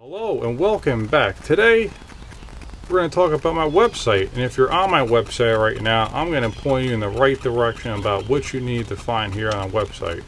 Hello and welcome back. Today we're going to talk about my website, and if you're on my website right now, I'm going to point you in the right direction about what you need to find here on the website.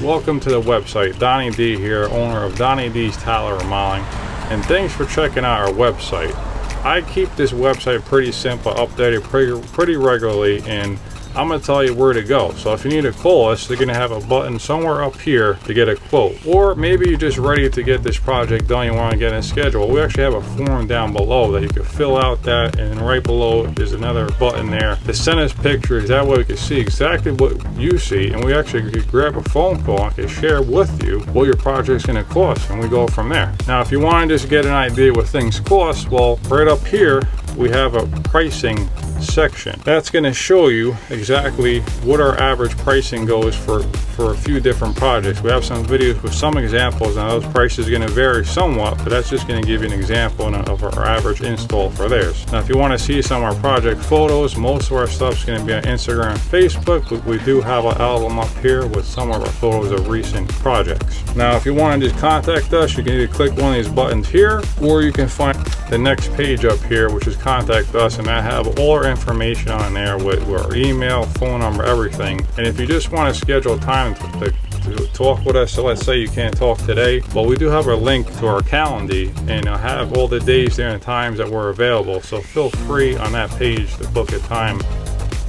Welcome to the website. Donnie D here, owner of Donnie D's Tile&Remodeling, and thanks for checking out our website. I keep this website pretty simple, updated pretty regularly, and I'm going to tell you where to go. So if you need a call us, they're going to have a button somewhere up here to get a quote. Or maybe you're just ready to get this project done, you want to get in a schedule. We actually have a form down below that you can fill out that, and right below there's another button there to send us pictures. That way we can see exactly what you see, and we actually could grab a phone call and can share with you what your project's going to cost, and we go from there. Now if you want to just get an idea what things cost, well, right up here we have a pricing section. That's going to show you exactly what our average pricing goes for a few different projects. We have some videos with some examples, and those prices are going to vary somewhat, but that's just going to give you an example of our average install for theirs. Now if you want to see some of our project photos, most of our stuff is going to be on Instagram and Facebook, but we do have an album up here with some of our photos of recent projects. Now if you want to just contact us, you can either click one of these buttons here, or you can find the next page up here, which is contact us, and I have all our information on there with our email, phone number, everything. And if you just want to schedule time to talk with us, so let's say you can't talk today, well, we do have a link to our calendar, and I have all the days there and times that we're available, so feel free on that page to book a time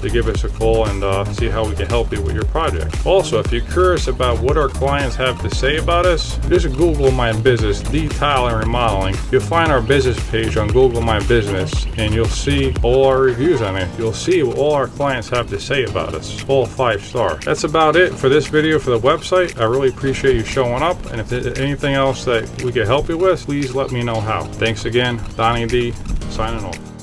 to give us a call and see how we can help you with your project. Also, if you're curious about what our clients have to say about us, just Google my business, D Tile&Remodeling. You'll find our business page on Google My Business, and you'll see all our reviews on it. You'll see what all our clients have to say about us, all 5-star. That's about it for this video for the website. I really appreciate you showing up, and if there's anything else that we can help you with, please let me know how. Thanks again. Donnie D, signing off.